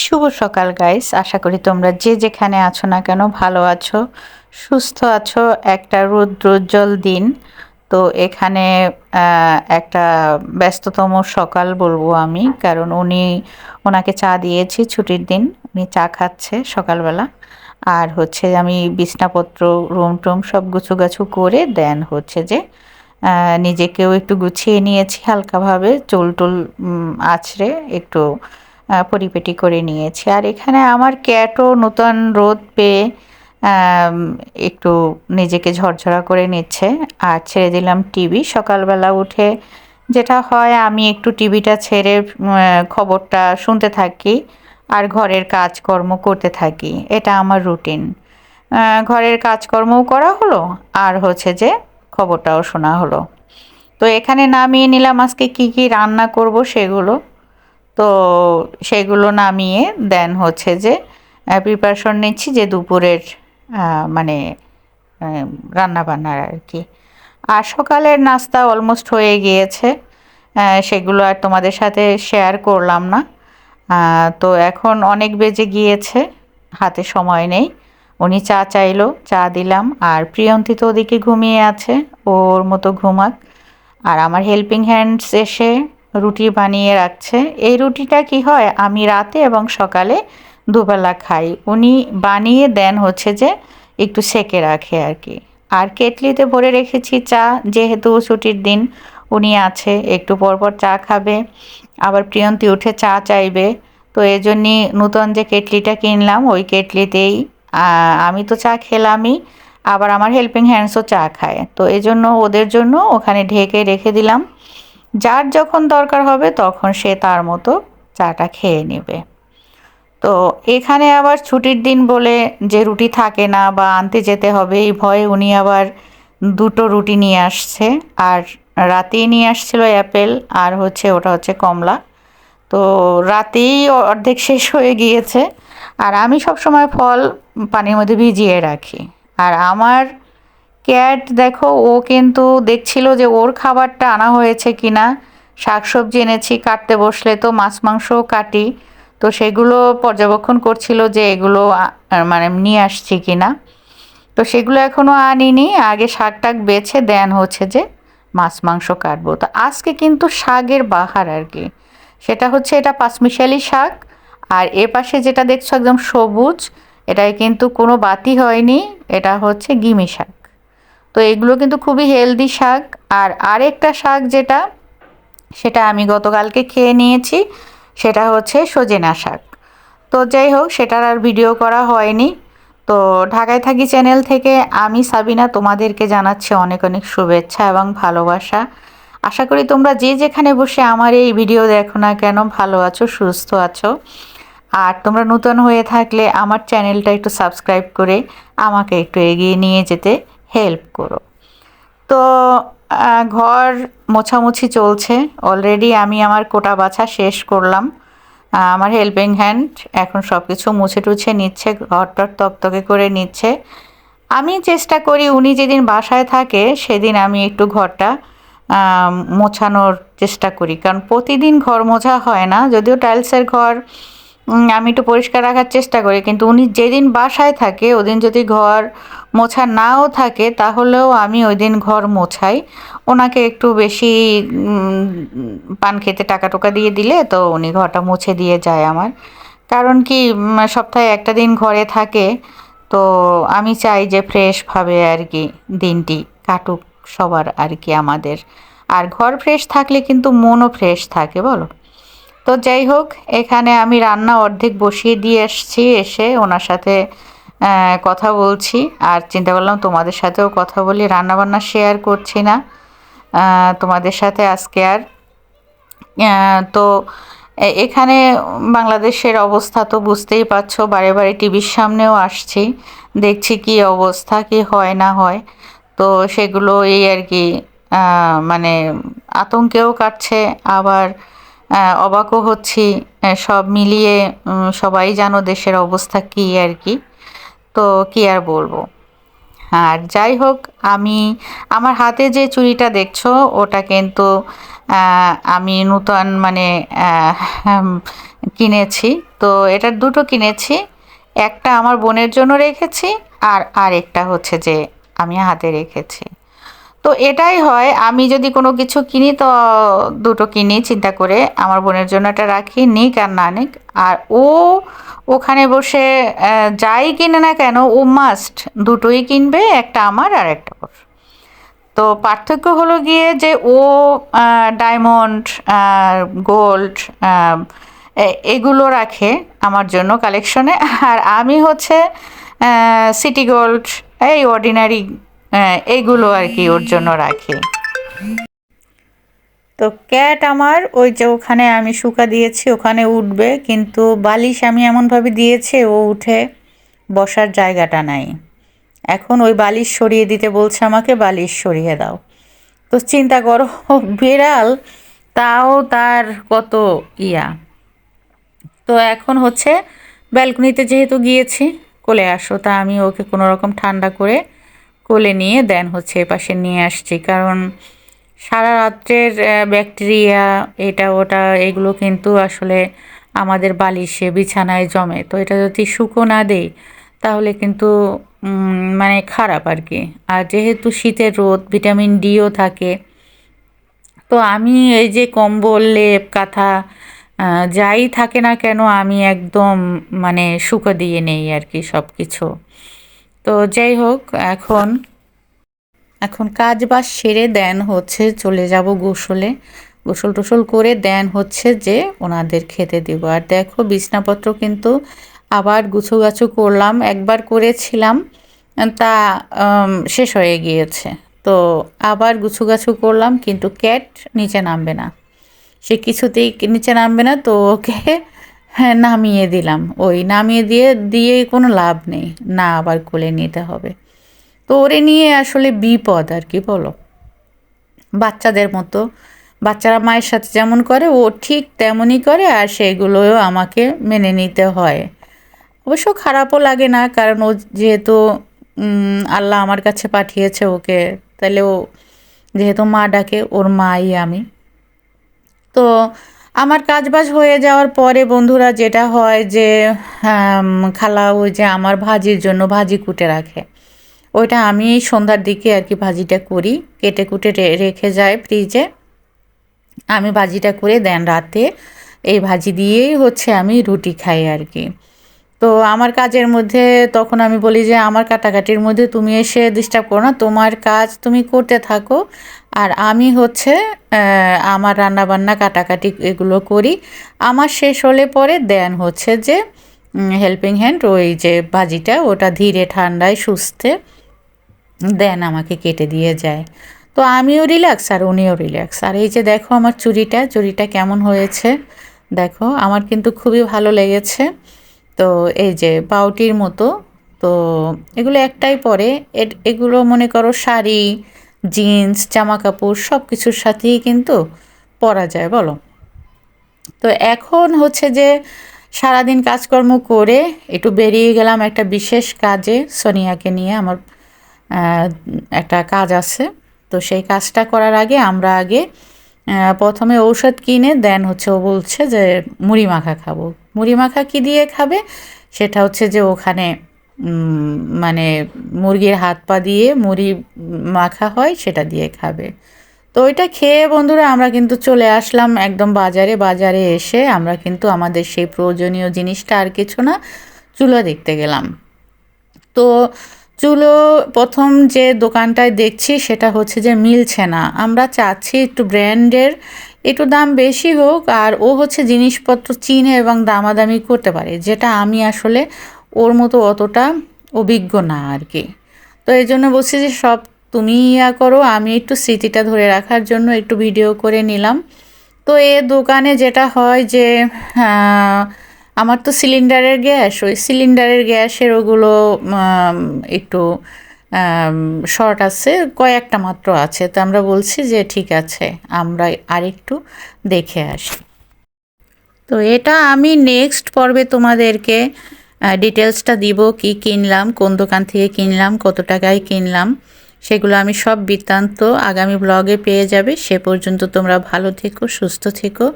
শুভ সকাল গাইস, আশা করি তোমরা যে যেখানে আছো না কেন ভালো আছো, সুস্থ আছো। একটা রৌদ্রোজ্জ্বল দিন। তো এখানে একটা ব্যস্ততম সকাল বলবো আমি, কারণ ওনাকে চা দিয়েছি, ছুটির দিন উনি চা খাচ্ছে সকালবেলা। আর হচ্ছে আমি বিছনাপত্র, রুম টুম সব গুছুগাছু করে দেন হচ্ছে যে নিজেকেও একটু গুছিয়ে নিয়েছি হালকাভাবে, চুল টুল আঁচড়ে একটু পরিপেটি করে নিয়েছি। আর এখানে আমার ক্যাটও নূতন রোদ পেয়ে আম, একটু নিজেকে ঝরঝরা করে নিচ্ছে। আর ছেড়ে দিলাম টিভি। সকালবেলা উঠে যেটা হয়, আমি একটু টিভিটা ছেড়ে খবরটা শুনতে থাকি আর ঘরের কাজকর্ম করতে থাকি। এটা আমার রুটিন। ঘরের কাজকর্মও করা হলো আর হচ্ছে যে খবরটাও শোনা হলো। তো এখানে নামিয়ে নিলাম আজকে কি কি রান্না করব সেগুলো। তো সেগুলো নামিয়ে দেন হচ্ছে যে প্রিপারেশন নিচ্ছি যে দুপুরের মানে রান্না বান্নার আর কি। আর সকালের নাস্তা অলমোস্ট হয়ে গিয়েছে, সেগুলো আর তোমাদের সাথে শেয়ার করলাম না। তো এখন অনেক বেজে গিয়েছে, হাতে সময় নেই। উনি চা চাইলো, চা দিলাম। আর প্রিয়ন্তী তো ওদিকে ঘুমিয়ে আছে, ওর মতো ঘুমাক। আর আমার হেল্পিং হ্যান্ডস এসে রুটি বানিয়ে রাখছে। এই রুটিটা কি হয়, আমি রাতে এবং সকালে দুবেলা খাই। উনি বানিয়ে দেন হচ্ছে যে একটু সেকে রাখে আর কি। আর কেটলিতে ভরে রেখেছি চা, যেহেতু ছুটির দিন উনি আছে, একটু পরপর চা খাবে। আবার প্রিয়ন্তী উঠে চা চাইবে। তো এই জন্যই নূতন যে কেটলিটা কিনলাম, ওই কেটলিতেই আমি তো চা খেলামই, আবার আমার হেল্পিং হ্যান্ডসও চা খায়। তো এই জন্য ওদের জন্য ওখানে ঢেকে রেখে দিলাম। যার যখন দরকার হবে তখন সে তার মতো চাটা খেয়ে নেবে। তো এখানে আবার ছুটির দিন বলে যে রুটি থাকে না বা আনতে যেতে হবে এই ভয়ে উনি আবার দুটো রুটি নিয়ে আসছে। আর রাতেই নিয়ে আসছিল অ্যাপেল, আর হচ্ছে ওটা হচ্ছে কমলা। তো রাতেই অর্ধেক শেষ হয়ে গিয়েছে। আর আমি সব সময় ফল পানির মধ্যে ভিজিয়ে রাখি। আর আমার ক্যাট দেখো, ও কিন্তু দেখছিল যে ওর খাবারটা আনা হয়েছে কিনা। শাকসবজি এনেছি, কাটতে বসলে তো মাছ মাংসও কাটি, তো সেগুলো পর্যবেক্ষণ করছিল যে এগুলো মানে নিয়ে আসছি কিনা। তো সেগুলো এখনও আনিনি, আগে শাক টাক বেছে দেন হচ্ছে যে মাছ মাংস কাটবো। তো আজকে কিন্তু শাকের বাহার আর কি। সেটা হচ্ছে এটা পাঁচমিশালি শাক। আর এ পাশে যেটা দেখছো একদম সবুজ, এটায় কিন্তু কোনো বাতি হয়নি, এটা হচ্ছে গিমি শাক। তো এগুলো কিন্তু খুবই হেলদি শাক। আর আরেকটা শাক যেটা, সেটা আমি গতকালকে খেয়ে নিয়েছি, সেটা হচ্ছে সজনা শাক। তো যাই হোক, সেটার আর ভিডিও করা হয়নি। তো ঢাকায় থাকি চ্যানেল থেকে আমি সাবিনা তোমাদেরকে জানাচ্ছি অনেক অনেক শুভেচ্ছা এবং ভালোবাসা। আশা করি তোমরা যে যেখানে বসে আমার এই ভিডিও দেখো না কেন ভালো আছো, সুস্থ আছো। আর তোমরা নতুন হয়ে থাকলে আমার চ্যানেলটা একটু সাবস্ক্রাইব করে আমাকে একটু এগিয়ে নিয়ে যেতে হেল্প করো। তো ঘর মোছামুছি চলছে। অলরেডি আমি আমার কোটা বাছা শেষ করলাম। আমার হেল্পিং হ্যান্ড এখন সব কিছু মুছে টুছে নিচ্ছে, ঘরটর তকতকে করে নিচ্ছে। আমি চেষ্টা করি উনি যেদিন বাসায় থাকে সেদিন আমি একটু ঘরটা মোছানোর চেষ্টা করি, কারণ প্রতিদিন ঘর মোছা হয় না। যদিও টাইলসের ঘর আমি একটু পরিষ্কার রাখার চেষ্টা করি, কিন্তু উনি যেদিন বাসায় থাকে ওদিন যদি ঘর মোছা নাও থাকে তাহলেও আমি ওই দিন ঘর মোছাই। ওনাকে একটু বেশি পান খেতে টাকা টোকা দিয়ে দিলে তো উনি ঘরটা মুছে দিয়ে যায় আমার। কারণ কি, সপ্তাহে একটা দিন ঘরে থাকে, তো আমি চাই যে ফ্রেশভাবে আর কি দিনটি কাটুক সবার আর কি আমাদের। আর ঘর ফ্রেশ থাকলে কিন্তু মনও ফ্রেশ থাকে, বলো। তো যাই হোক, এখানে আমি রান্না অর্ধেক বসিয়ে দিয়ে এসছি, এসে ওনার সাথে কথা বলছি। আর চিন্তা করলাম তোমাদের সাথেও কথা বলি, রান্নাবান্না শেয়ার করছি না তোমাদের সাথে আজকে আর। তো এখানে বাংলাদেশের অবস্থা তো বুঝতেই পারছো, বারে বারে টিভির সামনেও আসছি, দেখছি কি অবস্থা, কি হয় না হয়। তো সেগুলো এই আর কি, মানে আতঙ্কেও কাটছে, আবার অবাকও হচ্ছি। সব মিলিয়ে সবাই জানো দেশের অবস্থা কী আর কি। তো কী আর বলবো। আর যাই হোক, আমি আমার হাতে যে চুড়িটা দেখছো ওটা কিন্তু আমি নূতন মানে হুম, কিনেছি। তো এটার দুটো কিনেছি, একটা আমার বোনের জন্য রেখেছি আর আরেকটা হচ্ছে যে আমি হাতে রেখেছি। তো এটাই হয়, আমি যদি কোনো কিছু কিনি তো দুটো কিনি চিন্তা করে, আমার বোনের জন্য একটা রাখি, নিক আর না নিক। আর ও ওখানে বসে যাই কিনে না কেন ও মাস্ট দুটোই কিনবে, একটা আমার আর একটা ওর। তো পার্থক্য হলো গিয়ে যে ও ডায়মন্ড, গোল্ড, এগুলো রাখে আমার জন্য কালেকশনে, আর আমি হচ্ছে সিটি গোল্ড, এই অর্ডিনারি এইগুলো আর কি ওর জন্য রাখি। তো ক্যাট আমার ওই যে ওখানে আমি শুকা দিয়েছি ওখানে উঠবে, কিন্তু বালিশ আমি এমনভাবে দিয়েছি ও উঠে বসার জায়গাটা নাই। এখন ওই বালিশ সরিয়ে দিতে বলছে আমাকে, বালিশ সরিয়ে দাও। তো চিন্তা করো, বিড়াল তাও তার কত ইয়া। তো এখন হচ্ছে ব্যালকনিতে যেহেতু গিয়েছি, কোলে আসো, তা আমি ওকে কোনো রকম ঠান্ডা করে কোলে নিয়ে দেন হচ্ছে এপাশে নিয়ে আসছি, কারণ সারা রাত্রের ব্যাকটেরিয়া এটা ওটা এগুলো কিন্তু আসলে আমাদের বালিশে বিছানায় জমে। তো এটা যদি শুকো না দেই তাহলে কিন্তু মানে খারাপ আর কি। আর যেহেতু শীতের রোদ, ভিটামিন ডিও থাকে, তো আমি এই যে কম্বল, লেপ, কাঁথা যাই থাকে না কেন আমি একদম মানে শুকো দিয়ে নেই আর কি সব কিছু। তো যাই হোক, এখন এখন কাজ বাজ সেরে দেন হচ্ছে চলে যাব গোসলে। গোসল টোসল করে দেন হচ্ছে যে ওনাদের খেতে দিব। আর দেখো বিছনাপত্র কিন্তু আবার গুছাগাছু করলাম, একবার করেছিলাম তা শেষ হয়ে গিয়েছে। তো আবার গুছাগাছু করলাম, কিন্তু ক্যাট নিচে নামবে না, সে কিছুতেই নিচে নামবে না। তো ওকে হ্যাঁ নামিয়ে দিলাম, ওই নামিয়ে দিয়ে কোনো লাভ নেই, না আবার কোলে নিতে হবে। তো ওরে নিয়ে আসলে বিপদ আর কি বলো, বাচ্চাদের মতো। বাচ্চারা মায়ের সাথে যেমন করে ও ঠিক তেমনই করে, আর সেগুলোও আমাকে মেনে নিতে হয়। অবশ্য খারাপও লাগে না, কারণ ও যেহেতু আল্লাহ আমার কাছে পাঠিয়েছে ওকে, তাহলে ও যেহেতু মা ডাকে, ওর মাই আমি। তো আমার কাজবাজ হয়ে যাওয়ার পরে বন্ধুরা যেটা হয় যে খালা ওই যে আমার ভাজির জন্য ভাজি কুটে রাখে, ওইটা আমি সন্ধ্যার দিকে আর কি ভাজিটা করি, কেটে কুটে রেখে যায় ফ্রিজে। আমি ভাজিটা করে দেন রাতে এই ভাজি দিয়েই হচ্ছে আমি রুটি খাই আর কি। তো আমার কাজের মধ্যে তখন আমি বলি যে আমার কাটাকাটির মধ্যে তুমি এসে ডিস্টার্ব করো না, তোমার কাজ তুমি করতে থাকো, আর আমি হচ্ছে আমার রান্নাবান্না কাটাকাটি এগুলো করি। আমার শেষ হলে পরে দেন হচ্ছে যে হেল্পিং হ্যান্ড ওই যে ভাজিটা ওটা ধীরে ঠান্ডায় সুস্থে দেন আমাকে কেটে দিয়ে যায়। তো আমিও রিল্যাক্স আর উনিও রিল্যাক্স। আর এই যে দেখো আমার চুড়িটা কেমন হয়েছে, দেখো আমার কিন্তু খুবই ভালো লেগেছে। তো এই যে পাউটির মতো, তো এগুলো একটাই পরে, এগুলো মনে করো শাড়ি, জিন্স, জামা কাপড় সব কিছুর সাথেই কিন্তু পরা যায় বলো। তো এখন হচ্ছে যে সারাদিন কাজকর্ম করে একটু বেরিয়ে গেলাম একটা বিশেষ কাজে, সোনিয়াকে নিয়ে। আমার আহ, একটা কাজ আছে, তো সেই কাজটা করার আগে আমরা আগে প্রথমে ঔষধ কিনে দেন হচ্ছে ও বলছে যে মুড়ি মাখা খাবো। মুড়ি মাখা কী দিয়ে খাবে, সেটা হচ্ছে যে ওখানে মানে মুরগির হাত পা দিয়ে মুড়ি মাখা হয় সেটা দিয়ে খাবে। তো ওইটা খেয়ে বন্ধুরা আমরা কিন্তু চলে আসলাম একদম বাজারে এসে আমরা কিন্তু আমাদের সেই প্রয়োজনীয় জিনিসটা আর কিছু না, চুলো দেখতে গেলাম। তো চুলো প্রথম যে দোকানটায় দেখছি সেটা হচ্ছে যে মিলছে না, আমরা চাচ্ছি একটু ব্র্যান্ডের, একটু দাম বেশি হোক, আর ও হচ্ছে জিনিসপত্র চিনে এবং দামাদামি করতে পারে, যেটা আমি আসলে ওর মতো অতটা অভিজ্ঞ না আর কি। তো এই জন্য বলছি যে সব তুমি ইয়া করো, আমি একটু স্মৃতিটা ধরে রাখার জন্য একটু ভিডিও করে নিলাম। তো এ দোকানে যেটা হয় যে আমার তো সিলিন্ডারের গ্যাস, ওই সিলিন্ডারের গ্যাসের ওগুলো একটু শর্ট আছে, কয়েকটা মাত্র আছে। তো আমরা বলছি যে ঠিক আছে আমরা আরেকটু দেখে আসি। তো এটা আমি নেক্সট পর্বে তোমাদেরকে ডিটেলসটা দিব, কি কিনলাম, কোন দোকান থেকে কিনলাম, কত টাকায় কিনলাম, সেগুলো আমি সব বৃত্তান্ত আগামী ব্লগে পেয়ে যাবে। সে পর্যন্ত তোমরা ভালো থেকো, সুস্থ থেকো।